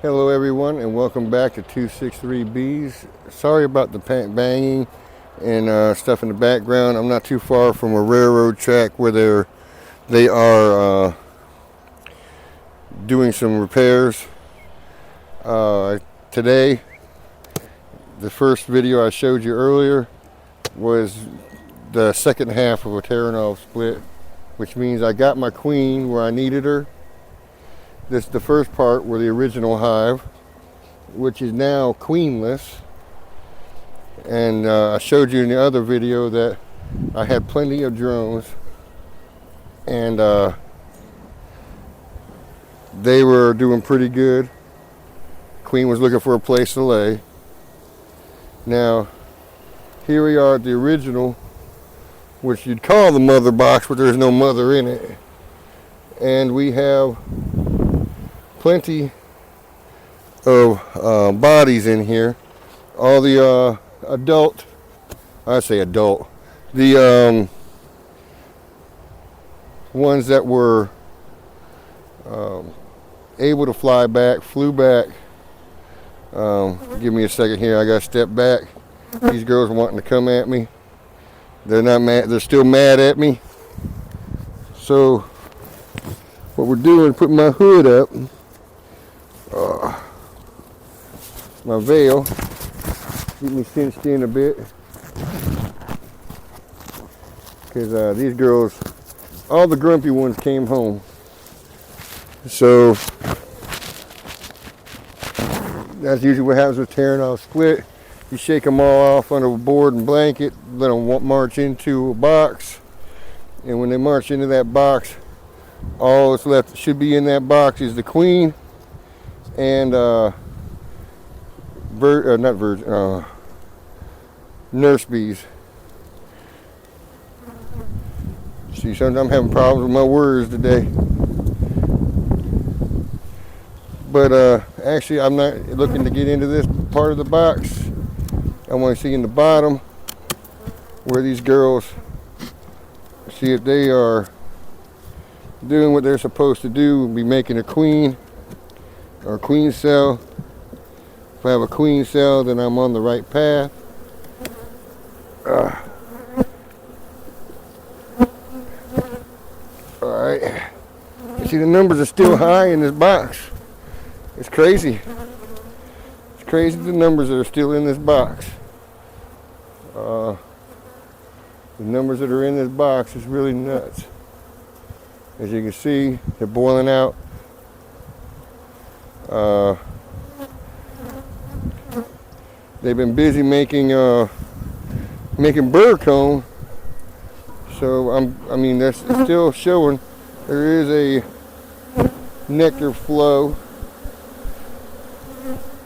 Hello everyone and welcome back to 263 Bees. Sorry about the banging and stuff in the background. I'm not too far from a railroad track where they are doing some repairs. Today, the first video I showed you earlier was the second half of a Taranov split, which means I got my queen where I needed her. This is the first part where the original hive, which is now queenless. And I showed you in the other video that I had plenty of drones and they were doing pretty good. Queen was looking for a place to lay. Now, here we are at the original, which you'd call the mother box, but there's no mother in it. And we have plenty of bodies in here. All the the ones that were able to fly back, flew back. Give me a second here, I gotta step back. These girls are wanting to come at me. They're not mad, they're still mad at me. So what we're doing, putting my hood up, my veil, keep me cinched in a bit, because these girls, all the grumpy ones came home. So that's usually what happens with Taranov split. You shake them all off under a board and blanket, let them march into a box, and when they march into that box, all that's left should be in that box is the queen and nurse bees. See, sometimes I'm having problems with my words today. But actually, I'm not looking to get into this part of the box. I want to see in the bottom where these girls, see if they are doing what they're supposed to do, be making a queen or a queen cell. If I have a queen cell, then I'm on the right path. Alright. You see, the numbers are still high in this box. It's crazy. It's crazy the numbers that are still in this box. The numbers that are in this box is really nuts. As you can see, they're boiling out. They've been busy making burr comb. So I mean that's still showing there is a nectar flow.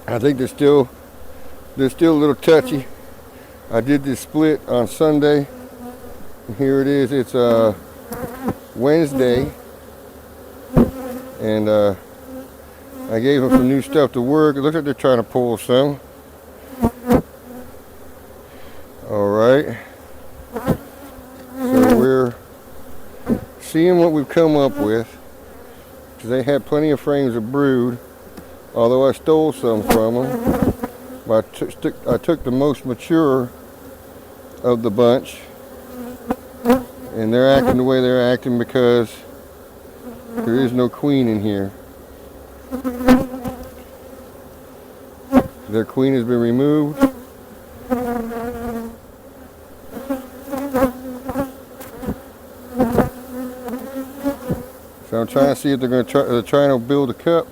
I think they're still a little touchy. I did this split on Sunday. Here it is. It's Wednesday, and I gave them some new stuff to work. It looks like they're trying to pull some. All right. So we're seeing what we've come up with, because they had plenty of frames of brood, although I stole some from them. But I took the most mature of the bunch, and they're acting the way they're acting because there is no queen in here. Their queen has been removed. So I'm trying to see if they're trying to build a cup.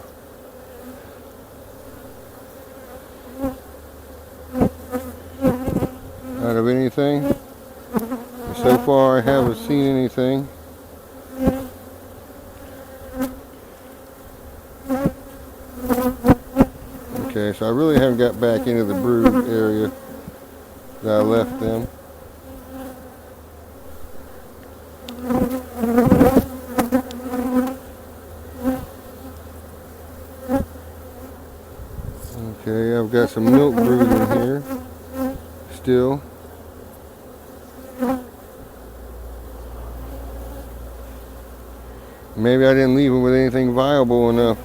Out of anything. So far I haven't seen anything. Okay, so I really haven't got back into the brood area that I left them. Okay, I've got some milk brood in here still. Maybe I didn't leave them with anything viable enough.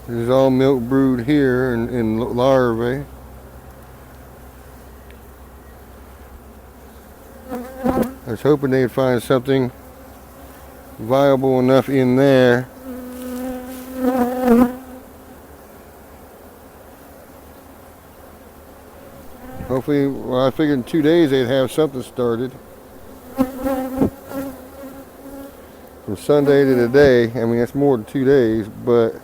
This is all milk brood here in larvae. I was hoping they'd find something viable enough in there. Hopefully, well, I figured in 2 days they'd have something started. From Sunday to today, I mean, that's more than 2 days, but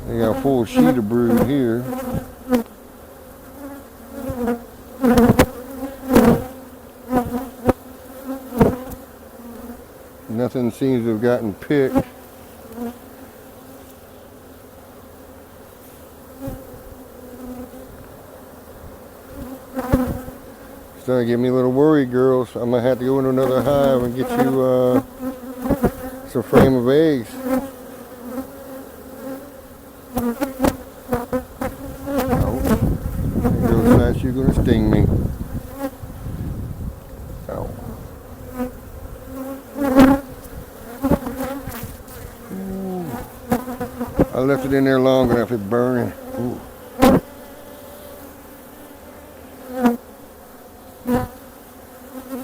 they got a full sheet of brood here. Nothing seems to have gotten picked. Starting to get me a little worried, girls. I might have to go into another hive and get you some frame of eggs. Oh, there goes that. You're gonna sting me. Oh. I left it in there long enough, it's burning. Ooh.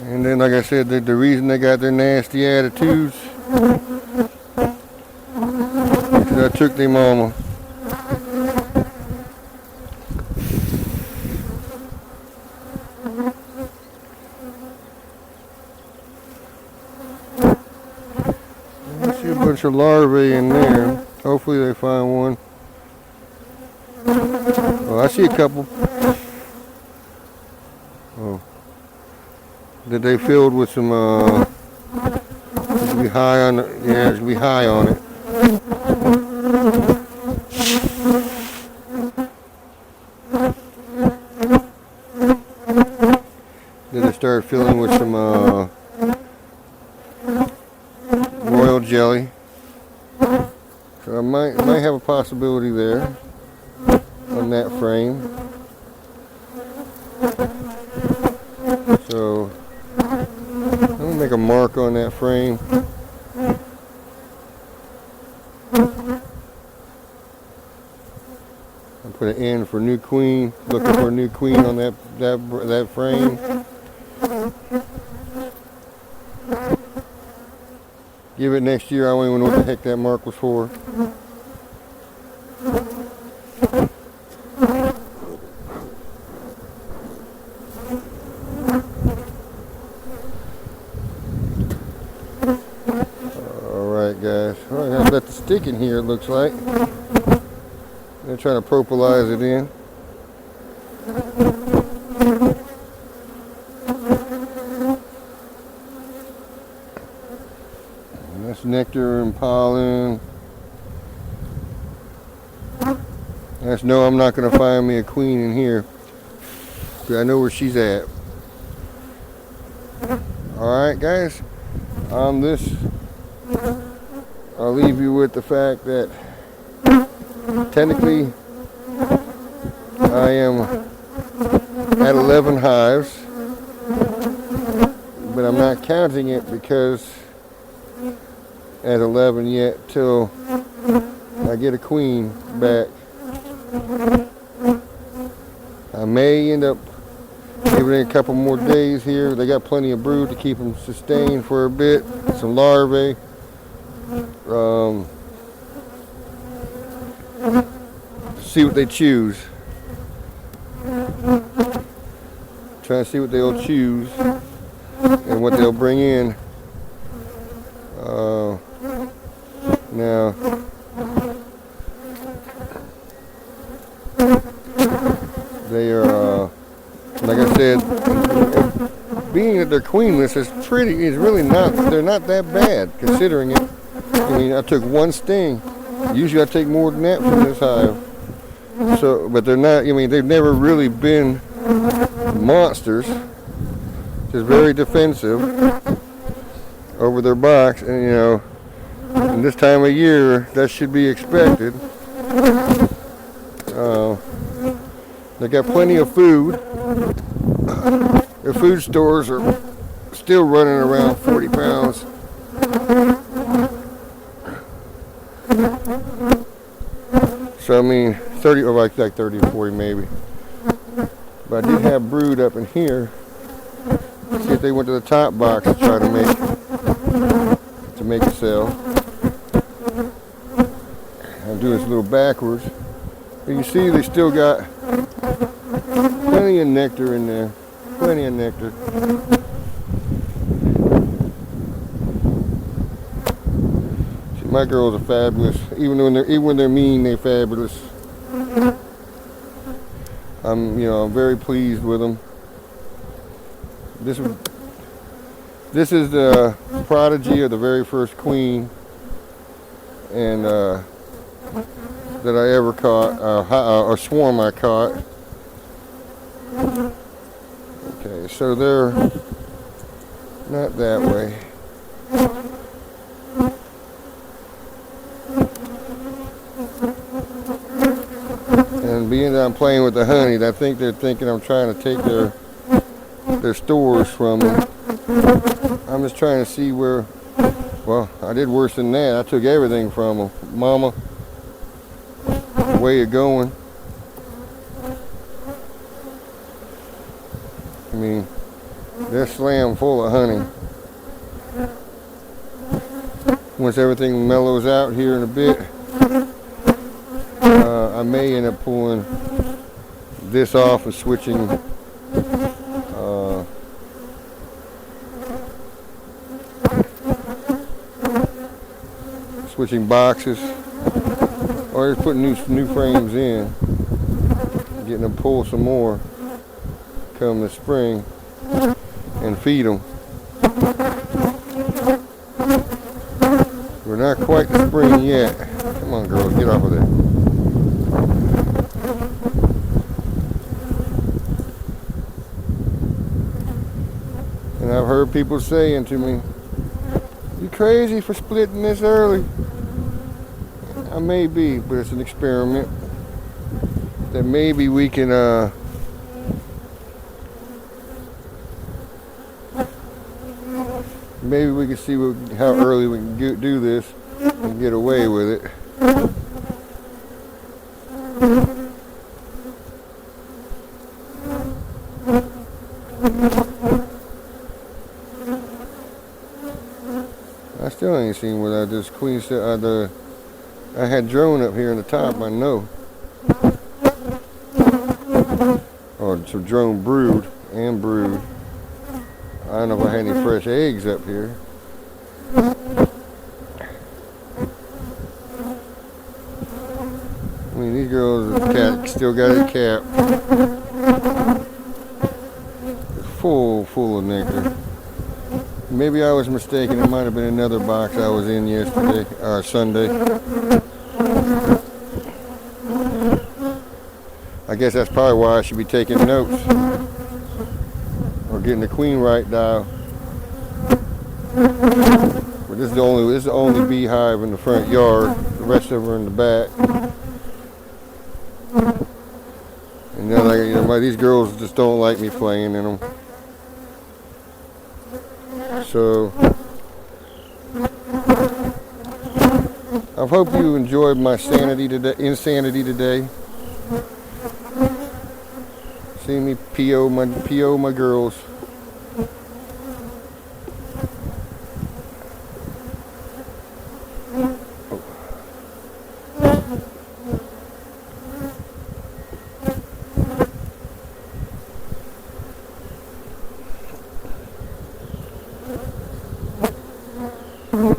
And then, like I said, the reason they got their nasty attitudes is because I took their mama. I see a bunch of larvae in there. Hopefully they find one. Oh, I see a couple. Oh. That they filled with some, it should be high on it. Yeah, it should be high on it. Then they started filling with some royal jelly. So I might have a possibility there on that frame. So I'm gonna make a mark on that frame. I'll put an N for new queen. Looking for a new queen on that frame. Give it next year. I don't even know what the heck that mark was for. Alright guys, I have let the stick in here, it looks like. They're trying to propolize it in. And that's nectar and pollen. That's no, I'm not going to find me a queen in here. I know where she's at. Alright guys, on this I'll leave you with the fact that technically I am at 11 hives, but I'm not counting it because at 11 yet till I get a queen back. I may end up giving it a couple more days here. They got plenty of brood to keep them sustained for a bit. Some larvae. See what they choose. Try to see what they'll choose and what they'll bring in. Now, they are, like I said, being that they're queenless is really not. They're not that bad considering it. I mean, I took one sting. Usually I take more than that from this hive. So, but they're not, I mean, they've never really been monsters. Just very defensive over their box. And, you know, in this time of year, that should be expected. They got plenty of food. Their food stores are still running around 40 pounds. So I mean 30 or like 30 or 40 maybe. But I did have brood up in here. See if they went to the top box to try to make a sell. I'm doing this a little backwards. But you see they still got plenty of nectar in there. Plenty of nectar. See, my girls are fabulous. Even when they're mean, they're fabulous. I'm very pleased with them. This is the prodigy of the very first queen, and that I ever caught, or swarm I caught. Okay, so they're not that way. And being that I'm playing with the honey, I think they're thinking I'm trying to take their stores from them. I'm just trying to see where, well, I did worse than that. I took everything from them. Mama, way of going. I mean, they're slammed full of honey. Once everything mellows out here in a bit, I may end up pulling this off and switching boxes, or just putting new frames in, getting them pull some more come the spring and feed them. We're not quite the spring yet. Come on, girls, get off of there. And I've heard people saying to me, "You crazy for splitting this early?" I may be, but it's an experiment that maybe we can see how early we can do this and get away with it. I still ain't seen where this queen said I had drone up here in the top, I know. Or some drone brood and brood. I don't know if I had any fresh eggs up here. I mean, these girls still got a cap. Full of nectar. Maybe I was mistaken. It might have been another box I was in yesterday, or Sunday. I guess that's probably why I should be taking notes. Or getting the queen right dial. But this is the only beehive in the front yard. The rest of them are in the back. And then these girls just don't like me playing in them. So I hope you enjoyed my insanity today. See me PO my girls.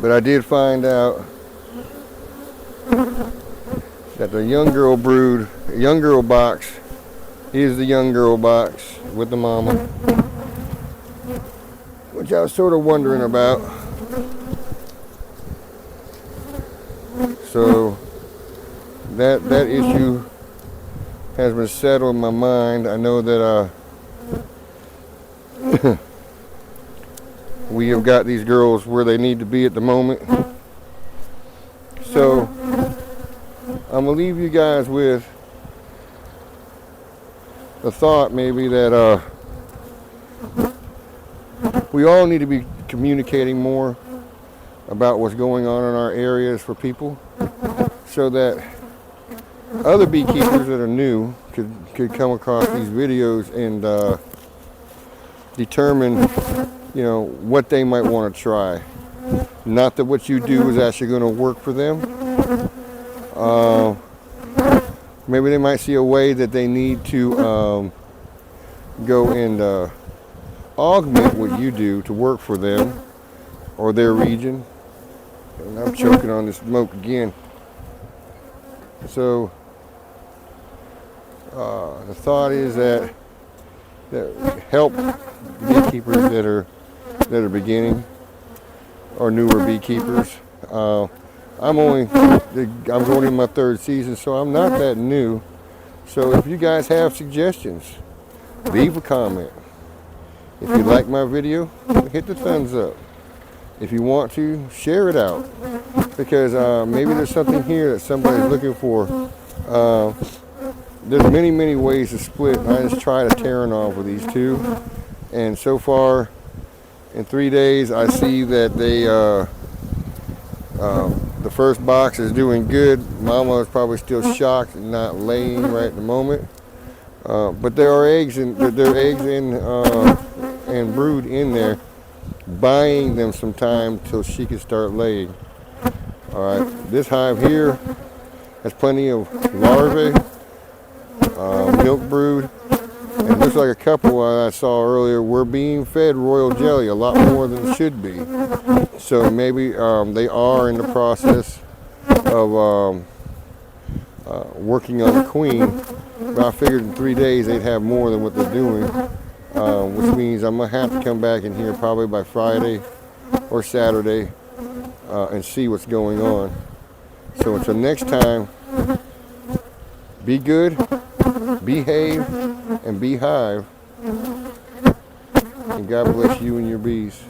But I did find out that the young girl box is the young girl box with the mama, which I was sort of wondering about. So that issue has been settled in my mind. I know that we have got these girls where they need to be at the moment. So I'm gonna leave you guys with the thought maybe that we all need to be communicating more about what's going on in our areas for people, so that other beekeepers that are new could come across these videos and determine, you know, what they might want to try. Not that what you do is actually going to work for them. Maybe they might see a way that they need to go and augment what you do to work for them or their region. And I'm choking on this smoke again. So the thought is that help beekeepers that are beginning or newer beekeepers. I'm going in my 3rd season, so I'm not that new. So if you guys have suggestions, leave a comment. If you like my video, hit the thumbs up. If you want to, share it out, because maybe there's something here that somebody's looking for. There's many ways to split. I just tried a Taranov with these two, and so far in 3 days I see that they the first box is doing good. Mama is probably still shocked and not laying right at the moment, but there are eggs and brood in there, buying them some time till she can start laying. All right, this hive here has plenty of larvae, milk brood, and it looks like a couple I saw earlier were being fed royal jelly, a lot more than should be. So maybe they are in the process of working on a queen, but I figured in 3 days they'd have more than what they're doing, which means I'm going to have to come back in here probably by Friday or Saturday and see what's going on. So until next time, be good, behave, and be hive. And God bless you and your bees.